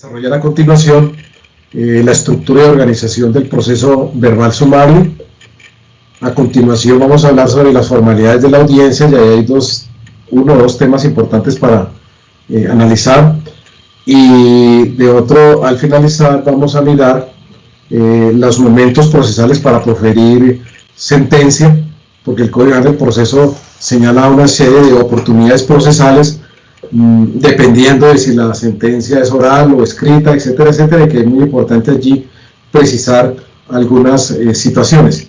Desarrollar a continuación la estructura y organización del proceso verbal sumario. A continuación vamos a hablar sobre las formalidades de la audiencia, y ahí hay uno o dos temas importantes para analizar, y de otro, al finalizar, vamos a mirar los momentos procesales para proferir sentencia, porque el Código General del Proceso señala una serie de oportunidades procesales dependiendo de si la sentencia es oral o escrita, etcétera, etcétera, y que es muy importante allí precisar algunas situaciones.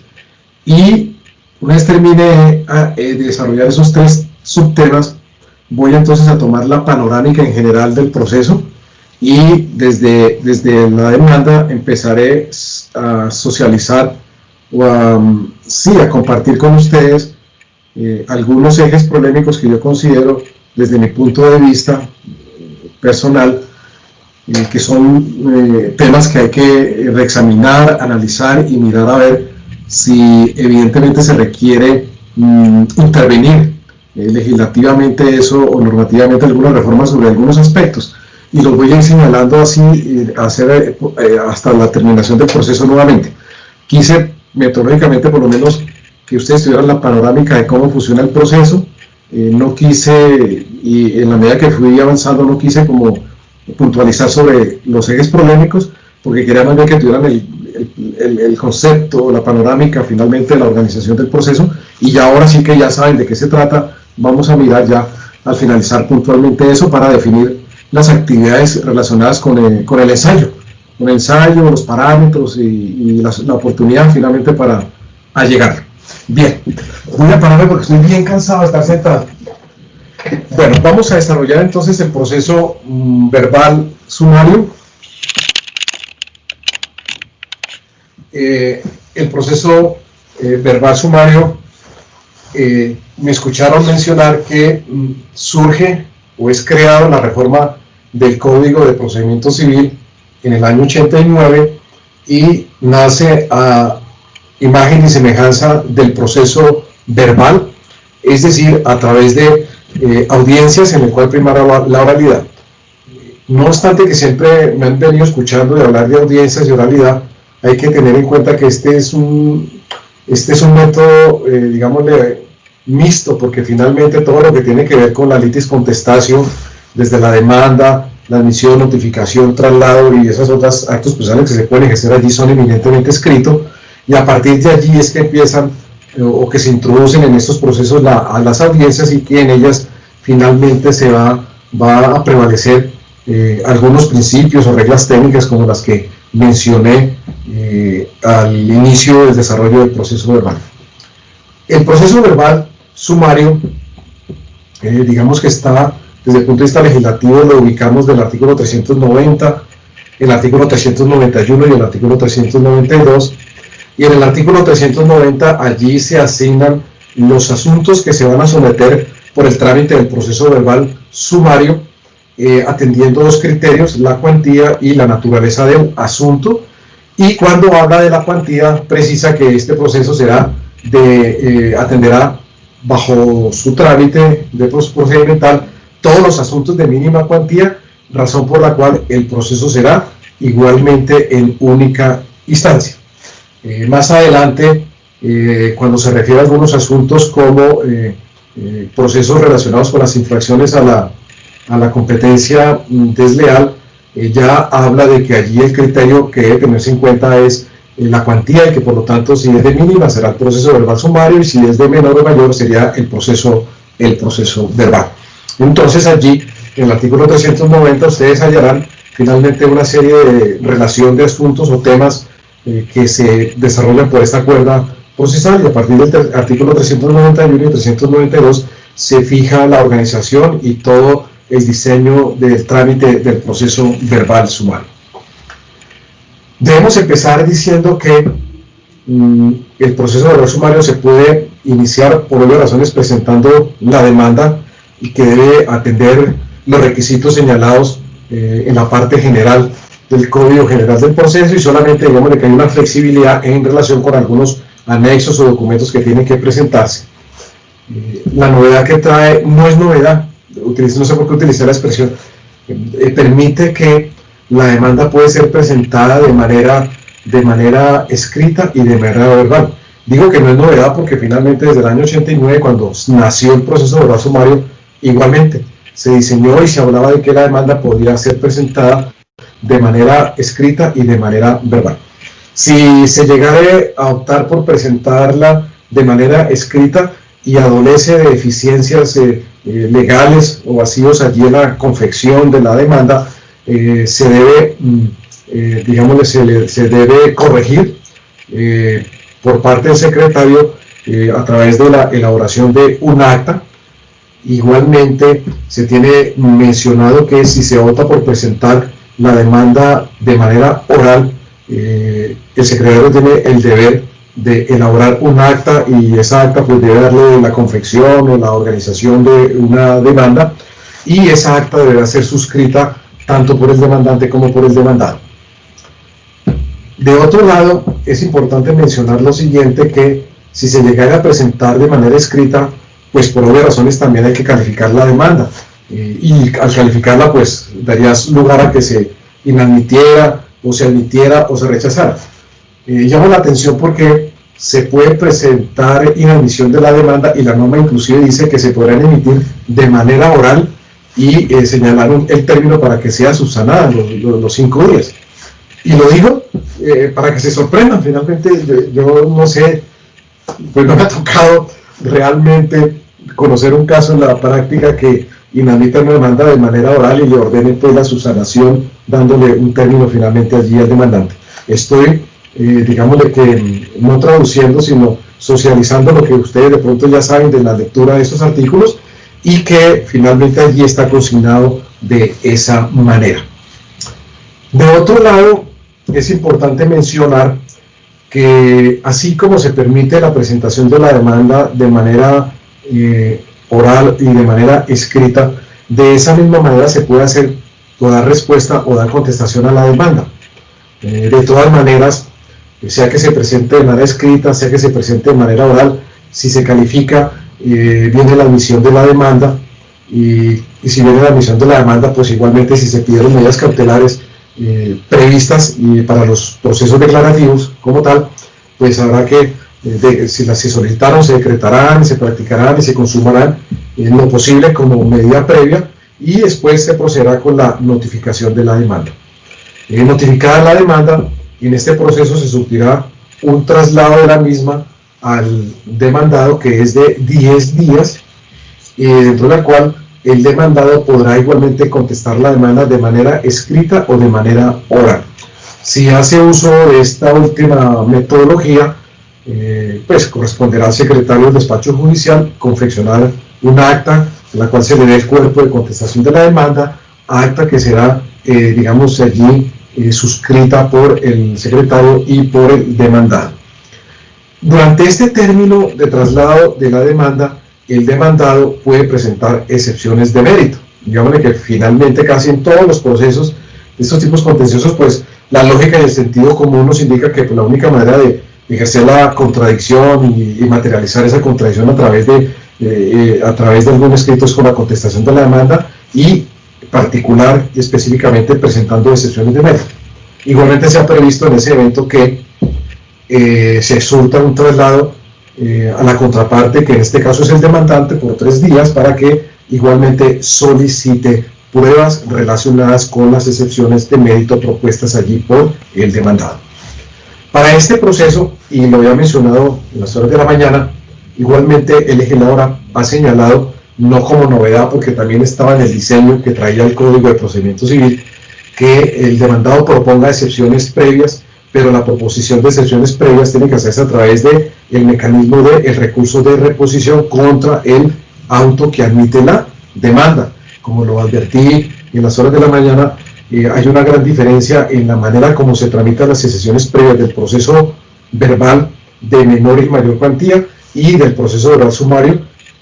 Y una vez termine de desarrollar esos tres subtemas, voy entonces a tomar la panorámica en general del proceso, y desde la demanda empezaré a socializar o a compartir con ustedes algunos ejes polémicos que yo considero desde mi punto de vista personal, que son temas que hay que reexaminar, analizar y mirar a ver si evidentemente se requiere intervenir legislativamente eso o normativamente alguna reforma sobre algunos aspectos, y los voy a ir señalando así hasta la terminación del proceso nuevamente. Quise metodológicamente por lo menos que ustedes tuvieran la panorámica de cómo funciona el proceso. No quise, y en la medida que fui avanzando, no quise como puntualizar sobre los ejes polémicos, porque quería más bien que tuvieran el concepto, la panorámica finalmente de la organización del proceso, y ya ahora sí que ya saben de qué se trata. Vamos a mirar ya al finalizar puntualmente eso para definir las actividades relacionadas con el ensayo, los parámetros y la oportunidad finalmente para llegar. Bien, voy a pararme porque estoy bien cansado de estar sentado. Bueno, vamos a desarrollar entonces el proceso verbal sumario. El proceso verbal sumario, me escucharon mencionar que surge o es creado la reforma del Código de Procedimiento Civil en el año 89 y nace a imagen y semejanza del proceso verbal, es decir, a través de audiencias en el cual primara la oralidad. No obstante que siempre me han venido escuchando de hablar de audiencias y oralidad, hay que tener en cuenta que este es un método, digámosle, mixto, porque finalmente todo lo que tiene que ver con la litis contestación, desde la demanda, la admisión, notificación, traslado y esos otros actos procesales que se pueden ejercer allí son eminentemente escritos, y a partir de allí es que empiezan o que se introducen en estos procesos a las audiencias, y que en ellas finalmente se va a prevalecer algunos principios o reglas técnicas como las que mencioné al inicio del desarrollo del proceso verbal. El proceso verbal sumario, digamos que está desde el punto de vista legislativo, lo ubicamos del artículo 390, el artículo 391 y el artículo 392, y en el artículo 390 allí se asignan los asuntos que se van a someter por el trámite del proceso verbal sumario, atendiendo dos criterios: la cuantía y la naturaleza del asunto. Y cuando habla de la cuantía, precisa que este proceso atenderá bajo su trámite de procedimental todos los asuntos de mínima cuantía, razón por la cual el proceso será igualmente en única instancia. Más adelante, cuando se refiere a algunos asuntos como procesos relacionados con las infracciones a la competencia desleal, ya habla de que allí el criterio que debe tenerse en cuenta es la cuantía, y que por lo tanto, si es de mínima será el proceso verbal sumario, y si es de menor o mayor sería el proceso verbal. Entonces allí, en el artículo 390, ustedes hallarán finalmente una serie de relación de asuntos o temas que se desarrollan por esta cuerda procesal, y a partir del artículo 391 y 392 se fija la organización y todo el diseño del trámite del proceso verbal sumario. Debemos empezar diciendo que el proceso verbal sumario se puede iniciar por obvias razones presentando la demanda, y que debe atender los requisitos señalados en la parte general del Código General del Proceso, y solamente digamos que hay una flexibilidad en relación con algunos anexos o documentos que tienen que presentarse. La novedad que trae no es novedad, no sé por qué utilizar la expresión, permite que la demanda puede ser presentada de manera escrita y de manera verbal. Digo que no es novedad porque finalmente desde el año 89, cuando nació el proceso verbal sumario, igualmente se diseñó y se hablaba de que la demanda podría ser presentada de manera escrita y de manera verbal. Si se llegara a optar por presentarla de manera escrita y adolece de deficiencias legales o vacíos allí en la confección de la demanda, se debe, se debe corregir por parte del secretario a través de la elaboración de un acta. Igualmente se tiene mencionado que si se opta por presentar la demanda de manera oral, el secretario tiene el deber de elaborar un acta, y esa acta pues debe darle la confección o la organización de una demanda, y esa acta deberá ser suscrita tanto por el demandante como por el demandado. De otro lado, es importante mencionar lo siguiente, que si se llegara a presentar de manera escrita, pues por obvias razones también hay que calificar la demanda, y al calificarla pues darías lugar a que se inadmitiera o se admitiera o se rechazara. Llamo la atención porque se puede presentar inadmisión de la demanda, y la norma inclusive dice que se podrán emitir de manera oral, y señalaron el término para que sea subsanada los 5 días. Y lo digo para que se sorprendan. Finalmente yo no sé, pues no me ha tocado realmente conocer un caso en la práctica que inadmita una demanda de manera oral y le ordene pues la subsanación, dándole un término finalmente allí al demandante. Estoy, digámosle que no traduciendo, sino socializando lo que ustedes de pronto ya saben de la lectura de estos artículos, y que finalmente allí está consignado de esa manera. De otro lado, es importante mencionar que así como se permite la presentación de la demanda de manera oral y de manera escrita, de esa misma manera se puede hacer o dar respuesta o dar contestación a la demanda. De todas maneras, sea que se presente de manera escrita, sea que se presente de manera oral, si se califica, viene la admisión de la demanda, y si viene la admisión de la demanda, pues igualmente si se pidieron medidas cautelares previstas para los procesos declarativos como tal, pues habrá que, si las se solicitaron, se decretarán, se practicarán y se consumarán en lo posible como medida previa, y después se procederá con la notificación de la demanda. Notificada la demanda, y en este proceso se surtirá un traslado de la misma al demandado, que es de 10 días, dentro de la cual el demandado podrá igualmente contestar la demanda de manera escrita o de manera oral. Si hace uso de esta última metodología, pues corresponderá al secretario del despacho judicial confeccionar un acta en la cual se le dé el cuerpo de contestación de la demanda, acta que será, digamos, allí suscrita por el secretario y por el demandado. Durante este término de traslado de la demanda, el demandado puede presentar excepciones de mérito. Digámosle que finalmente casi en todos los procesos de estos tipos contenciosos, pues la lógica y el sentido común nos indica que pues, la única manera de ejercer la contradicción y materializar esa contradicción a través de algún escrito es con la contestación de la demanda, y particular y específicamente presentando excepciones de mérito. Igualmente se ha previsto en ese evento que se surta un traslado a la contraparte, que en este caso es el demandante, por 3 días, para que igualmente solicite pruebas relacionadas con las excepciones de mérito propuestas allí por el demandado. Para este proceso, y lo había mencionado en las horas de la mañana, igualmente el legislador ha señalado, no como novedad porque también estaba en el diseño que traía el Código de Procedimiento Civil, que el demandado proponga excepciones previas, pero la proposición de excepciones previas tiene que hacerse a través del mecanismo del recurso de reposición contra el auto que admite la demanda. Como lo advertí en las horas de la mañana, hay una gran diferencia en la manera como se tramitan las excepciones previas del proceso verbal de menor y mayor cuantía y del proceso verbal sumario,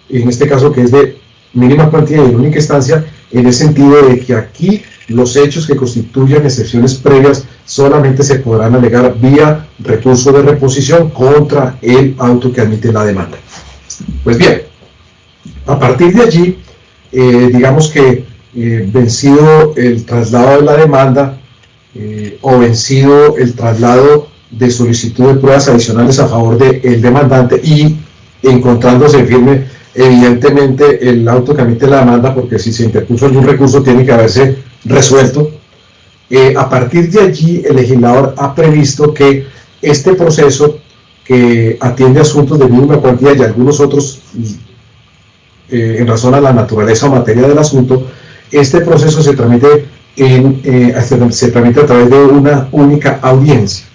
en este caso que es de mínima cuantía y de única instancia, en el sentido de que aquí los hechos que constituyan excepciones previas solamente se podrán alegar vía recurso de reposición contra el auto que admite la demanda. Pues bien, a partir de allí, digamos que vencido el traslado de la demanda, o vencido el traslado de solicitud de pruebas adicionales a favor del demandante y encontrándose firme, evidentemente el auto que emite la demanda, porque si se interpuso algún recurso tiene que haberse resuelto. A partir de allí el legislador ha previsto que este proceso, que atiende asuntos de mínima cuantía y algunos otros en razón a la naturaleza o materia del asunto, este proceso se tramite a través de una única audiencia.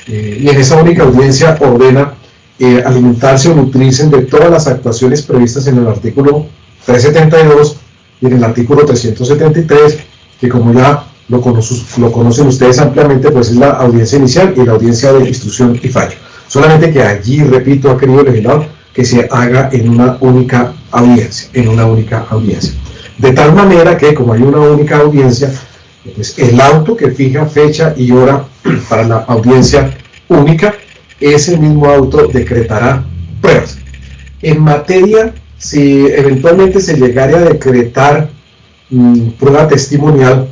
Y en esa única audiencia ordena alimentarse o nutrirse de todas las actuaciones previstas en el artículo 372 y en el artículo 373, que como ya lo conocen ustedes ampliamente, pues es la audiencia inicial y la audiencia de instrucción y fallo. Solamente que allí, repito, ha querido el legislador que se haga en una única audiencia, De tal manera que, como hay una única audiencia, pues el auto que fija fecha y hora para la audiencia única, ese mismo auto decretará pruebas. En materia, si eventualmente se llegara a decretar prueba testimonial,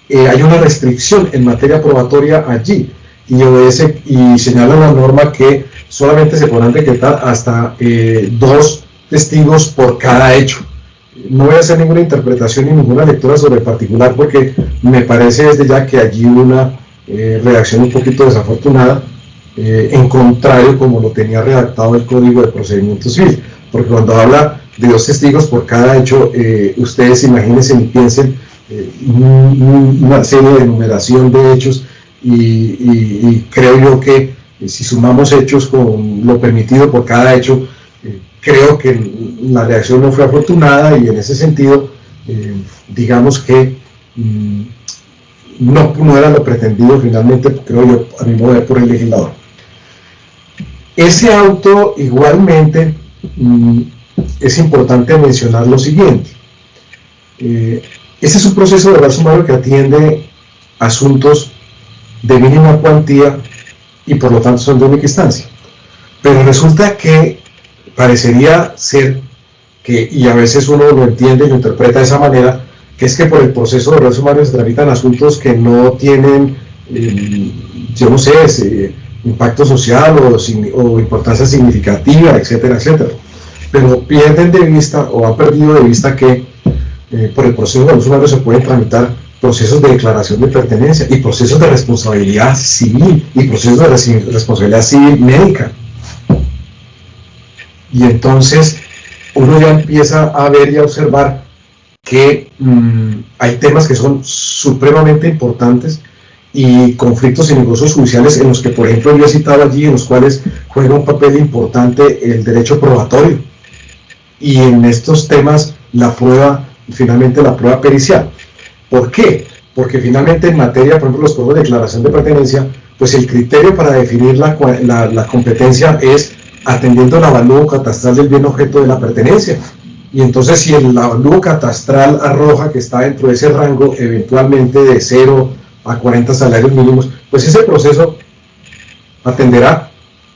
hay una restricción en materia probatoria allí, y obedece y señala la norma que solamente se podrán decretar hasta 2 testigos por cada hecho. No voy a hacer ninguna interpretación ni ninguna lectura sobre el particular, porque me parece desde ya que allí hubo una redacción un poquito desafortunada, en contrario como lo tenía redactado el Código de Procedimiento Civil, porque cuando habla de 2 testigos por cada hecho, ustedes imagínense y piensen una serie de enumeración de hechos, y creo yo que si sumamos hechos con lo permitido por cada hecho, creo que la reacción no fue afortunada, y en ese sentido digamos que no era lo pretendido finalmente, creo yo, a mi modo de ver, por el legislador. Ese auto igualmente es importante mencionar lo siguiente. Este es un proceso verbal sumario que atiende asuntos de mínima cuantía y por lo tanto son de única instancia, pero resulta que parecería ser que, y a veces uno lo entiende y lo interpreta de esa manera, que es que por el proceso verbal sumario se tramitan asuntos que no tienen, yo no sé, impacto social o importancia significativa, etcétera, etcétera, pero pierden de vista o han perdido de vista que por el proceso verbal sumario se pueden tramitar procesos de declaración de pertenencia y procesos de responsabilidad civil y procesos de responsabilidad civil médica. Y entonces uno ya empieza a ver y a observar que hay temas que son supremamente importantes y conflictos y negocios judiciales en los que, por ejemplo, yo he citado allí, en los cuales juega un papel importante el derecho probatorio, y en estos temas finalmente la prueba pericial. ¿Por qué? Porque finalmente en materia, por ejemplo, los procesos de declaración de pertenencia, pues el criterio para definir la competencia es atendiendo el avalúo catastral del bien objeto de la pertenencia. Y entonces, si el avalúo catastral arroja que está dentro de ese rango, eventualmente de 0 a 40 salarios mínimos, pues ese proceso atenderá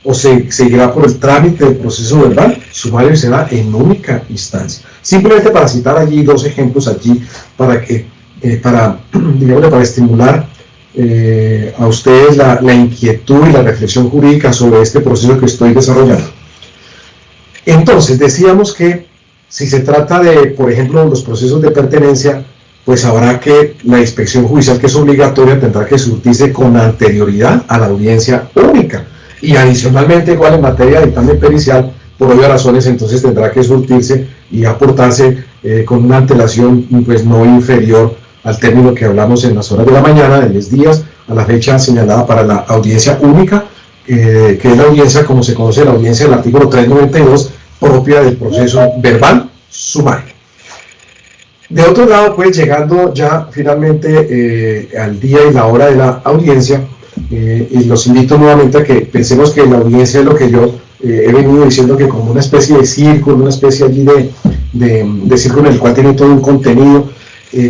o se seguirá por el trámite del proceso verbal sumario y será en única instancia. Simplemente para citar allí 2 ejemplos allí para estimular a ustedes la inquietud y la reflexión jurídica sobre este proceso que estoy desarrollando. Entonces, decíamos que si se trata de, por ejemplo, los procesos de pertenencia, pues habrá que la inspección judicial, que es obligatoria, tendrá que surtirse con anterioridad a la audiencia única, y adicionalmente, igual en materia de dictamen pericial, por obvias razones, entonces tendrá que surtirse y aportarse con una antelación pues no inferior al término que hablamos en las horas de la mañana, de 10 días, a la fecha señalada para la audiencia única, que es la audiencia, como se conoce, la audiencia del artículo 392, propia del proceso verbal sumario. De otro lado, pues llegando ya finalmente al día y la hora de la audiencia, y los invito nuevamente a que pensemos que la audiencia es lo que yo he venido diciendo, que como una especie de círculo, una especie allí de círculo en el cual tiene todo un contenido.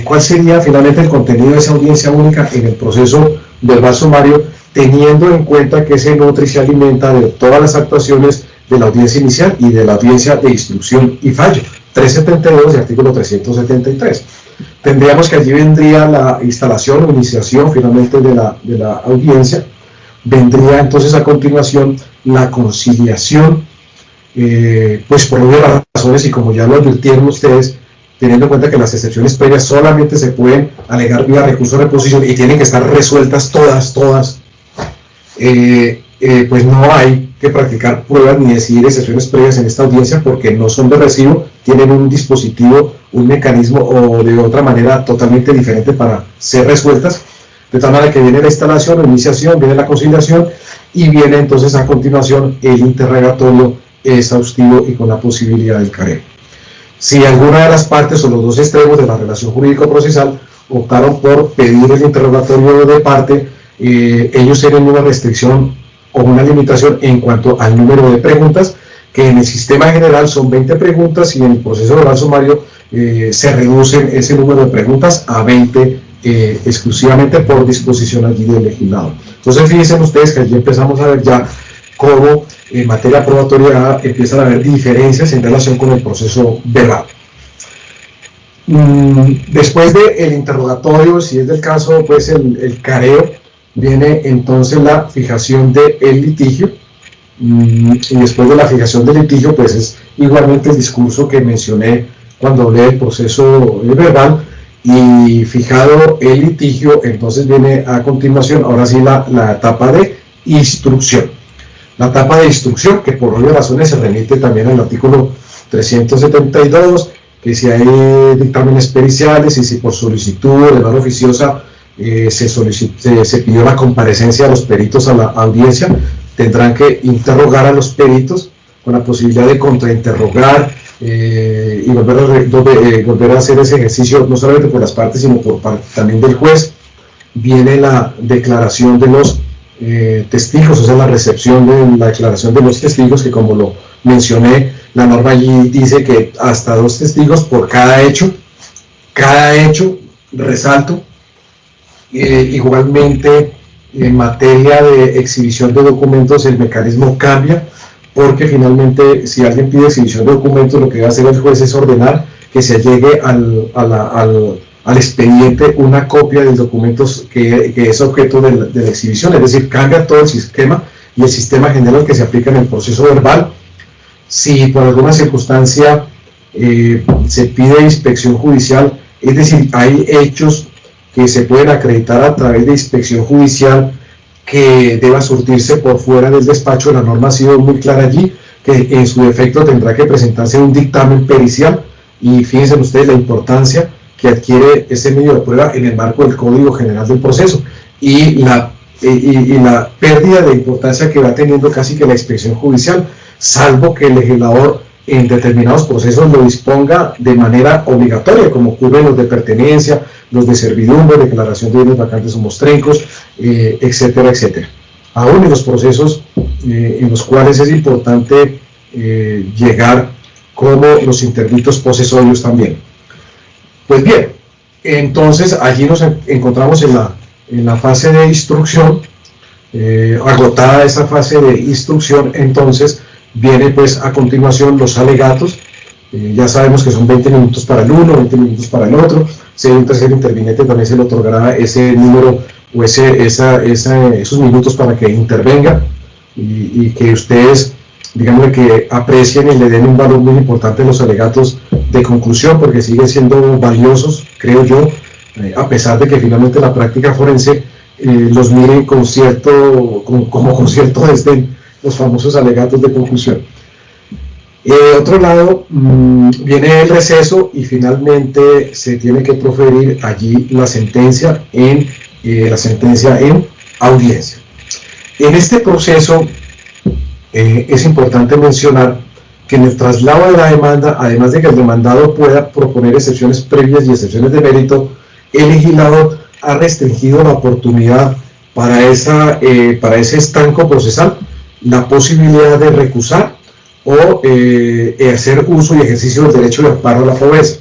¿Cuál sería finalmente el contenido de esa audiencia única en el proceso verbal sumario, teniendo en cuenta que se nutre y se alimenta de todas las actuaciones de la audiencia inicial y de la audiencia de instrucción y fallo? 372 y artículo 373. tendríamos que allí vendría la instalación o iniciación finalmente de la audiencia, vendría entonces a continuación la conciliación, pues por obvias razones, y como ya lo advirtieron ustedes, teniendo en cuenta que las excepciones previas solamente se pueden alegar vía recurso de reposición y tienen que estar resueltas todas, pues no hay que practicar pruebas ni decidir excepciones previas en esta audiencia porque no son de recibo, tienen un dispositivo, un mecanismo o de otra manera totalmente diferente para ser resueltas, de tal manera que viene la instalación, la iniciación, viene la conciliación y viene entonces a continuación el interrogatorio exhaustivo y con la posibilidad del careo. Si alguna de las partes o los dos extremos de la relación jurídico-procesal optaron por pedir el interrogatorio de parte, ellos tienen una restricción o una limitación en cuanto al número de preguntas, que en el sistema general son 20 preguntas y en el proceso verbal sumario se reducen ese número de preguntas a 20 exclusivamente por disposición allí del legislador. Entonces fíjense ustedes que allí empezamos a ver ya cómo en materia probatoria empiezan a haber diferencias en relación con el proceso verbal. Después del interrogatorio, si es del caso, pues el careo, viene entonces la fijación del litigio, y después de la fijación del litigio, pues es igualmente el discurso que mencioné cuando hablé del proceso verbal, y fijado el litigio, entonces viene a continuación, ahora sí, la etapa de instrucción. La etapa de instrucción, que por obvias razones se remite también al artículo 372, que si hay dictámenes periciales y si por solicitud de mano oficiosa se pidió la comparecencia de los peritos a la audiencia, tendrán que interrogar a los peritos con la posibilidad de contrainterrogar y volver a hacer ese ejercicio no solamente por las partes sino por parte también del juez. Viene la declaración de los testigos, o sea, la recepción de la declaración de los testigos, que como lo mencioné, la norma allí dice que hasta 2 testigos por cada hecho, resalto. Igualmente, en materia de exhibición de documentos, el mecanismo cambia, porque finalmente, si alguien pide exhibición de documentos, lo que va a hacer el juez es ordenar que se llegue al expediente una copia del documento que es objeto de la exhibición, es decir, cambia todo el sistema y el sistema general que se aplica en el proceso verbal. Si por alguna circunstancia se pide inspección judicial, es decir, hay hechos que se pueden acreditar a través de inspección judicial que deba surtirse por fuera del despacho, la norma ha sido muy clara allí, que en su defecto tendrá que presentarse un dictamen pericial, y fíjense ustedes la importancia que adquiere ese medio de prueba en el marco del Código General del Proceso y la pérdida de importancia que va teniendo casi que la inspección judicial, salvo que el legislador en determinados procesos lo disponga de manera obligatoria, como ocurre en los de pertenencia, los de servidumbre, declaración de bienes vacantes o mostrencos, etcétera, etcétera. Aún en los procesos en los cuales es importante llegar como los interditos posesorios también. Pues bien, entonces allí nos encontramos en la fase de instrucción. Agotada esa fase de instrucción, entonces viene pues a continuación los alegatos. Ya sabemos que son 20 minutos para el uno, 20 minutos para el otro. Si hay un tercer interviniente, también se le otorgará ese número o esos minutos para que intervenga y que ustedes, digamos, que aprecien y le den un valor muy importante a los alegatos de conclusión, porque siguen siendo valiosos, creo yo, a pesar de que finalmente la práctica forense los miren con cierto desdén, los famosos alegatos de conclusión. De otro lado, viene el receso y finalmente se tiene que proferir allí la sentencia en audiencia. En este proceso es importante mencionar que en el traslado de la demanda, además de que el demandado pueda proponer excepciones previas y excepciones de mérito, el legislador ha restringido la oportunidad para ese estanco procesal, la posibilidad de recusar o hacer uso y ejercicio del derecho de amparo a la pobreza.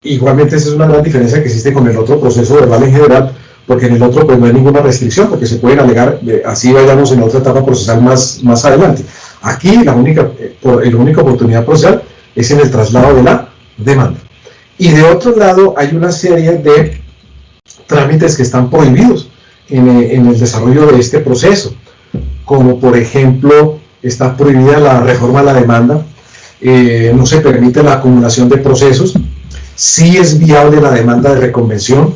Igualmente esa es una gran diferencia que existe con el otro proceso verbal en general, porque en el otro pues no hay ninguna restricción, porque se pueden alegar, así vayamos en otra etapa procesal más adelante. Aquí la única oportunidad procesal es en el traslado de la demanda. Y de otro lado hay una serie de trámites que están prohibidos en el desarrollo de este proceso, como por ejemplo está prohibida la reforma a la demanda, no se permite la acumulación de procesos, sí es viable la demanda de reconvención,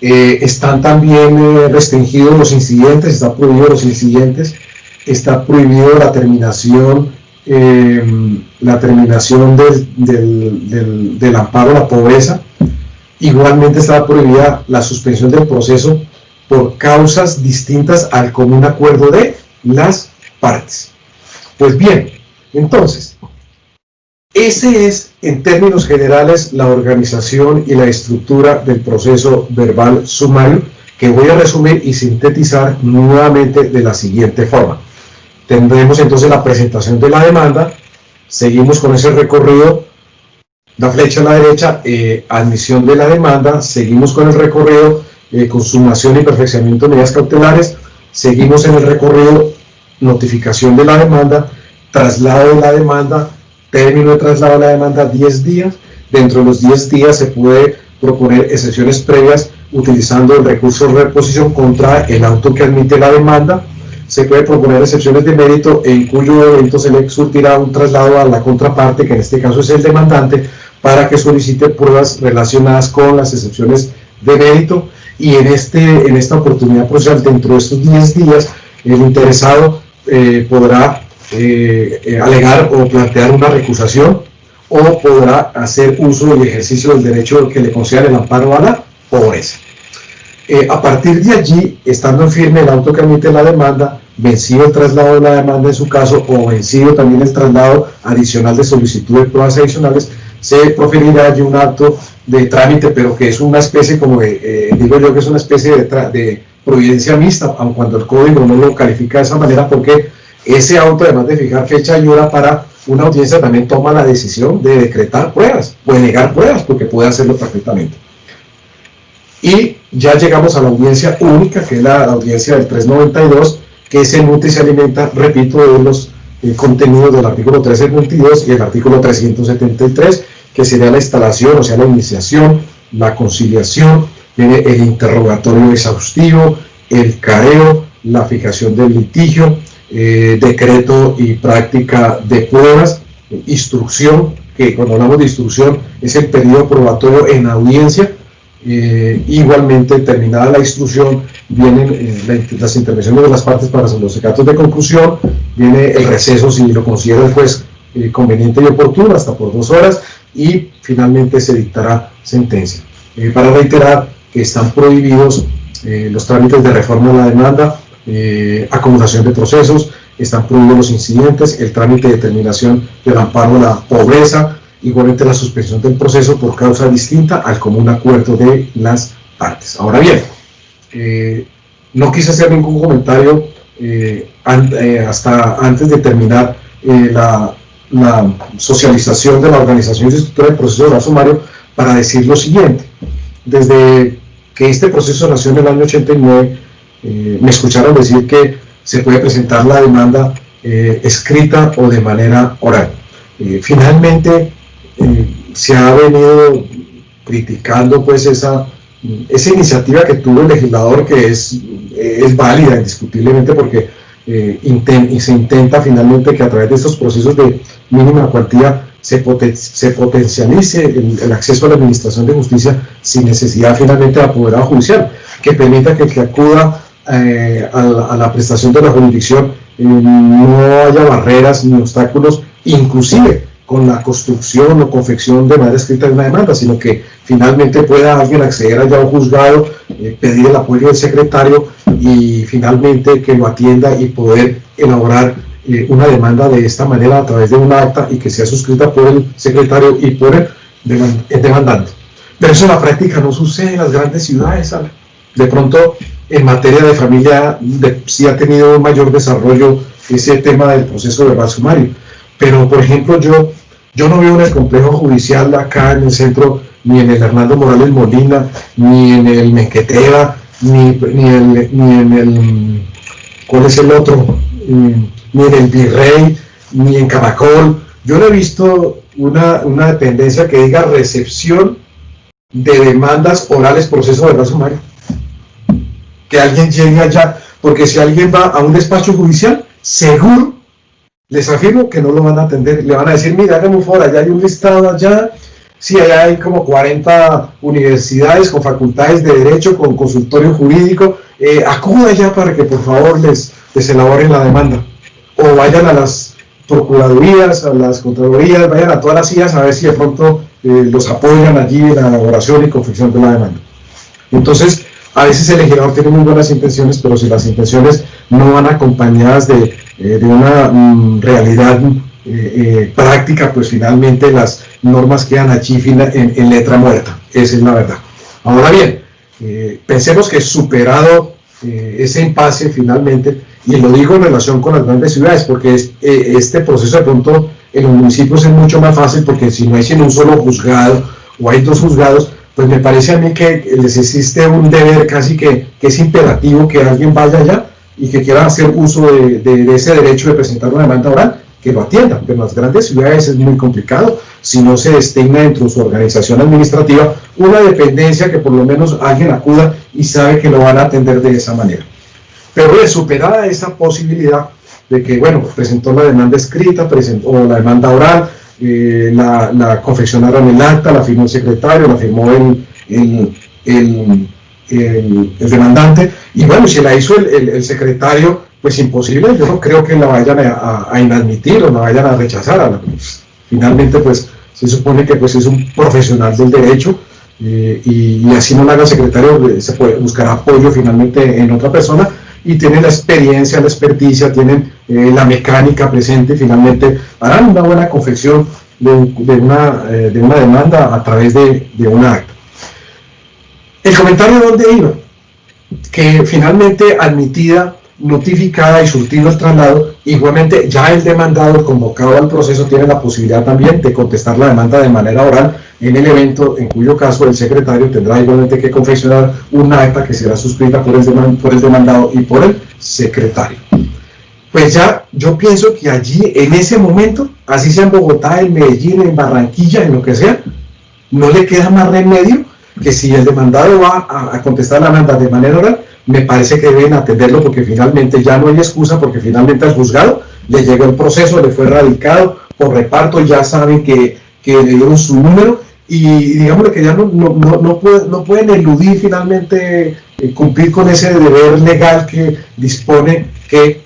están también restringidos los incidentes, está prohibido los incidentes, está prohibido la terminación del amparo a la pobreza. Igualmente está prohibida la suspensión del proceso por causas distintas al común acuerdo de las partes. Pues bien, entonces, ese es, en términos generales, la organización y la estructura del proceso verbal sumario, que voy a resumir y sintetizar nuevamente de la siguiente forma. Tendremos entonces la presentación de la demanda, seguimos con ese recorrido, la flecha a la derecha, admisión de la demanda, seguimos con el recorrido, consumación y perfeccionamiento de medidas cautelares, seguimos en el recorrido, notificación de la demanda, traslado de la demanda, término de traslado de la demanda 10 días, dentro de los 10 días se puede proponer excepciones previas utilizando el recurso de reposición contra el auto que admite la demanda, se puede proponer excepciones de mérito en cuyo evento se le surtirá un traslado a la contraparte, que en este caso es el demandante, para que solicite pruebas relacionadas con las excepciones de mérito, y en esta oportunidad procesal, dentro de estos 10 días, el interesado podrá alegar o plantear una recusación, o podrá hacer uso y ejercicio del derecho que le conceda el amparo a la pobreza. A partir de allí, estando en firme el auto que admite la demanda, vencido el traslado de la demanda en su caso, o vencido también el traslado adicional de solicitud de pruebas adicionales, se proferirá allí un acto de trámite, pero que es una especie, como digo yo, que es una especie de providencia mixta, aun cuando el código no lo califica de esa manera, porque ese auto, además de fijar fecha y hora para una audiencia, también toma la decisión de decretar pruebas, o de negar pruebas, porque puede hacerlo perfectamente. Y ya llegamos a la audiencia única, que es la audiencia del 392, que se nutre y se alimenta, repito, de los contenidos del artículo 372 y el artículo 373, que sería la instalación, o sea, la iniciación, la conciliación, viene el interrogatorio exhaustivo, el careo, la fijación del litigio, decreto y práctica de pruebas, instrucción, que cuando hablamos de instrucción es el periodo probatorio en audiencia. Igualmente, terminada la instrucción, vienen las intervenciones de las partes para los alegatos de conclusión, viene el receso si lo considera el juez conveniente y oportuno, hasta por 2 horas, y finalmente se dictará sentencia. Para reiterar que están prohibidos los trámites de reforma de la demanda, acumulación de procesos, están prohibidos los incidentes, el trámite de determinación del amparo a la pobreza, igualmente la suspensión del proceso por causa distinta al común acuerdo de las partes. Ahora bien, no quise hacer ningún comentario hasta antes de terminar la socialización de la organización y estructura del proceso oral sumario, para decir lo siguiente. Desde que este proceso nació en el año 89, me escucharon decir que se puede presentar la demanda escrita o de manera oral. Finalmente, se ha venido criticando pues esa iniciativa que tuvo el legislador, que es válida indiscutiblemente, porque se intenta finalmente que a través de estos procesos de mínima cuantía se potencialice el acceso a la administración de justicia sin necesidad finalmente de apoderado judicial, que permita que el que acuda a la prestación de la jurisdicción no haya barreras ni obstáculos, inclusive con la construcción o confección de manera escrita de una demanda, sino que finalmente pueda alguien acceder allá a un juzgado, pedir el apoyo del secretario y finalmente que lo atienda y poder elaborar una demanda de esta manera a través de un acta y que sea suscrita por el secretario y por el demandante. Pero eso en la práctica no sucede en las grandes ciudades, ¿sabes? De pronto, en materia de familia, sí ha tenido un mayor desarrollo ese tema del proceso verbal sumario. Pero, por ejemplo, yo no veo en el complejo judicial acá en el centro, ni en el Hernando Morales Molina, ni en el Mequetera, ni en el, ¿cuál es el otro? Ni en el Virrey, ni en Caracol. Yo no he visto una dependencia que diga recepción de demandas orales, proceso verbal sumario. Que alguien llegue allá, porque si alguien va a un despacho judicial, seguro, les afirmo que no lo van a atender, le van a decir, mira, hágame un favor, allá hay un listado allá, sí, allá hay como 40 universidades con facultades de derecho, con consultorio jurídico, acuda allá para que por favor les elaboren la demanda, o vayan a las procuradurías, a las contralorías, vayan a todas las IAS a ver si de pronto los apoyan allí en la elaboración y confección de la demanda. Entonces, a veces el legislador tiene muy buenas intenciones, pero si las intenciones no van acompañadas de una realidad práctica, pues finalmente las normas quedan allí en letra muerta. Esa es la verdad. Ahora bien, pensemos que superado ese impasse finalmente, y lo digo en relación con las grandes ciudades, porque este proceso de pronto en los municipios es mucho más fácil, porque si no hay sino un solo juzgado o hay dos juzgados, pues me parece a mí que les existe un deber casi que es imperativo que alguien vaya allá y que quiera hacer uso de ese derecho de presentar una demanda oral, que lo atiendan. Pero en las grandes ciudades es muy complicado si no se designa dentro de su organización administrativa una dependencia que por lo menos alguien acuda y sabe que lo van a atender de esa manera. Pero superada esa posibilidad de que, bueno, presentó la demanda escrita, o la demanda oral, la confeccionaron el acta, la firmó el secretario, la firmó el demandante, y bueno, si la hizo el secretario, pues imposible, yo no creo que la vayan a inadmitir o la vayan a rechazar. Finalmente, pues se supone que pues es un profesional del derecho, y así no la haga el secretario, se puede buscar apoyo finalmente en otra persona, y tienen la experiencia, la experticia, tienen la mecánica presente, y finalmente harán una buena confección de una demanda a través de una acta. El comentario dónde iba, que finalmente admitida, notificada y surtido el traslado, igualmente ya el demandado, el convocado al proceso, tiene la posibilidad también de contestar la demanda de manera oral en el evento, en cuyo caso el secretario tendrá igualmente que confeccionar una acta que será suscrita por el demandado y por el secretario. Pues ya yo pienso que allí, en ese momento, así sea en Bogotá, en Medellín, en Barranquilla, en lo que sea, no le queda más remedio que si el demandado va a contestar la demanda de manera oral, me parece que deben atenderlo, porque finalmente ya no hay excusa, porque finalmente al juzgado le llegó el proceso, le fue radicado por reparto, ya saben que le dieron su número, y digamos que ya no pueden eludir finalmente cumplir con ese deber legal que dispone que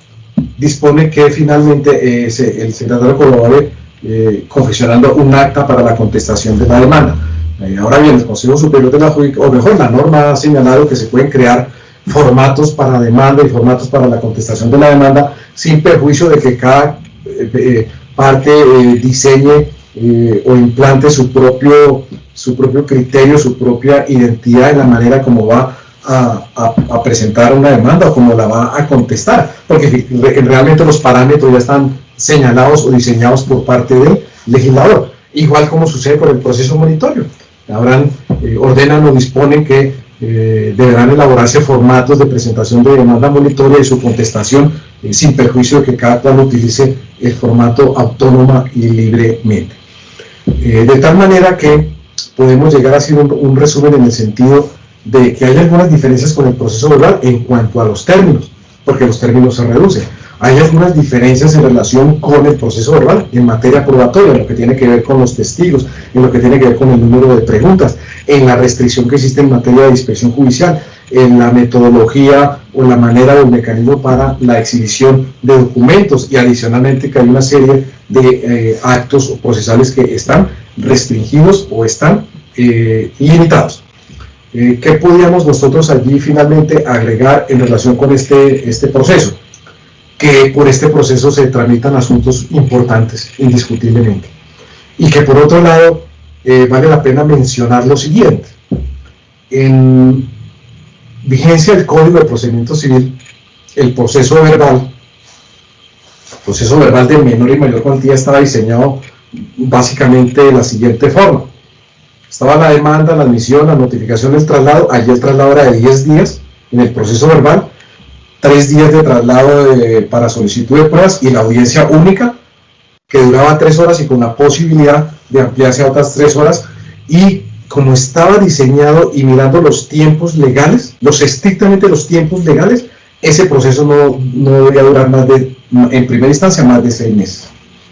finalmente el secretario colabore confeccionando un acta para la contestación de la demanda. Ahora bien, el Consejo Superior de la Judicatura, o mejor, la norma ha señalado que se pueden crear formatos para demanda y formatos para la contestación de la demanda, sin perjuicio de que cada parte diseñe o implante su propio criterio, su propia identidad en la manera como va a presentar una demanda o como la va a contestar, porque realmente los parámetros ya están señalados o diseñados por parte del legislador, igual como sucede con el proceso monitorio. Ordenan o disponen que deberán elaborarse formatos de presentación de demanda monitoria y su contestación, sin perjuicio de que cada cual utilice el formato autónoma y libremente. De tal manera que podemos llegar a hacer un resumen en el sentido de que hay algunas diferencias con el proceso verbal en cuanto a los términos, porque los términos se reducen. Hay algunas diferencias en relación con el proceso verbal en materia probatoria, en lo que tiene que ver con los testigos, en lo que tiene que ver con el número de preguntas, en la restricción que existe en materia de dispersión judicial, en la metodología o la manera o el mecanismo para la exhibición de documentos, y adicionalmente que hay una serie de actos procesales que están restringidos o están limitados. ¿Qué podríamos nosotros allí finalmente agregar en relación con este proceso? Que por este proceso se tramitan asuntos importantes, indiscutiblemente. Y que por otro lado, vale la pena mencionar lo siguiente. En vigencia del Código de Procedimiento Civil, el proceso verbal de menor y mayor cuantía estaba diseñado básicamente de la siguiente forma. Estaba la demanda, la admisión, la notificación del traslado. Allí el traslado era de 10 días en el proceso verbal, 3 días de traslado para solicitud de pruebas y la audiencia única, que duraba 3 horas y con la posibilidad de ampliarse a otras 3 horas, y como estaba diseñado y mirando los tiempos legales, estrictamente los tiempos legales, ese proceso no debería durar más de, en primera instancia, más de 6 meses,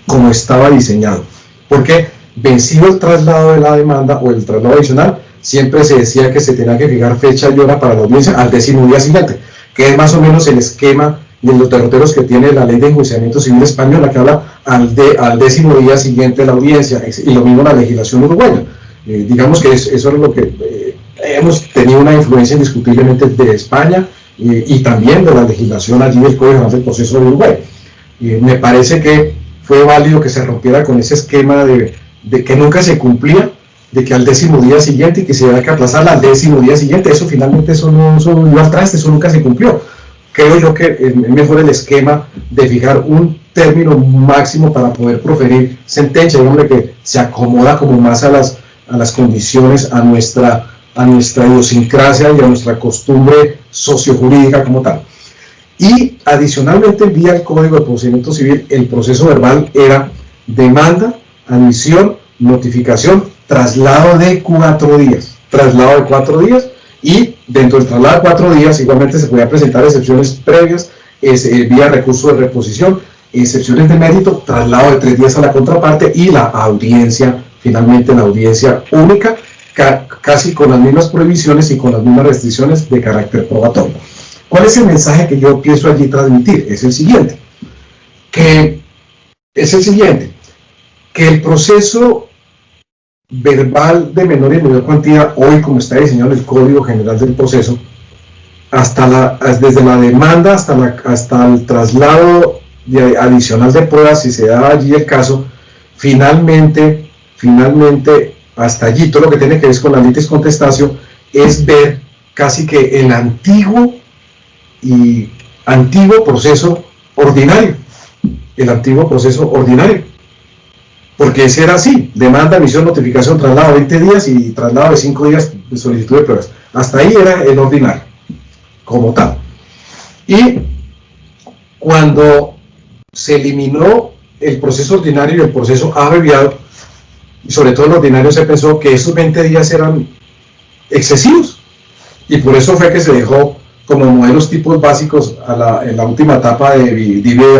como estaba diseñado. Porque vencido el traslado de la demanda o el traslado adicional, siempre se decía que se tenía que fijar fecha y hora para la audiencia al 10º día siguiente, que es más o menos el esquema de los derroteros que tiene la ley de enjuiciamiento civil española, que habla al 10º día siguiente de la audiencia, y lo mismo la legislación uruguaya. Digamos que eso es lo que hemos tenido una influencia indiscutiblemente de España y también de la legislación allí del Código General del Proceso de Uruguay. Me parece que fue válido que se rompiera con ese esquema de que nunca se cumplía, de que al 10º día siguiente y que se había que aplazarla al 10º día siguiente. Eso finalmente eso iba al traste, eso nunca se cumplió. Creo yo que es mejor el esquema de fijar un término máximo para poder proferir sentencia, digamos que se acomoda como más a las condiciones, a nuestra idiosincrasia y a nuestra costumbre sociojurídica como tal. Y adicionalmente, vía el Código de Procedimiento Civil, el proceso verbal era demanda, admisión, notificación, traslado de 4 días. Traslado de 4 días, y dentro del traslado de 4 días igualmente se podían presentar excepciones previas, vía recurso de reposición, excepciones de mérito, traslado de 3 días a la contraparte y la audiencia, finalmente la audiencia única, casi con las mismas prohibiciones y con las mismas restricciones de carácter probatorio. ¿Cuál es el mensaje que yo pienso allí transmitir? Es el siguiente, que el proceso verbal de menor y mayor cuantía, hoy como está diseñado en el Código General del Proceso, desde la demanda hasta el traslado adicional de pruebas, si se da allí el caso, finalmente, hasta allí, todo lo que tiene que ver con la litis contestatio, es ver casi que el antiguo proceso ordinario, porque ese era así: demanda, admisión, notificación, traslado de 20 días y traslado de 5 días de solicitud de pruebas. Hasta ahí era el ordinario, como tal. Y cuando se eliminó el proceso ordinario y el proceso abreviado, y sobre todo el ordinario, se pensó que esos 20 días eran excesivos, y por eso fue que se dejó como modelos tipos básicos en la última etapa de vida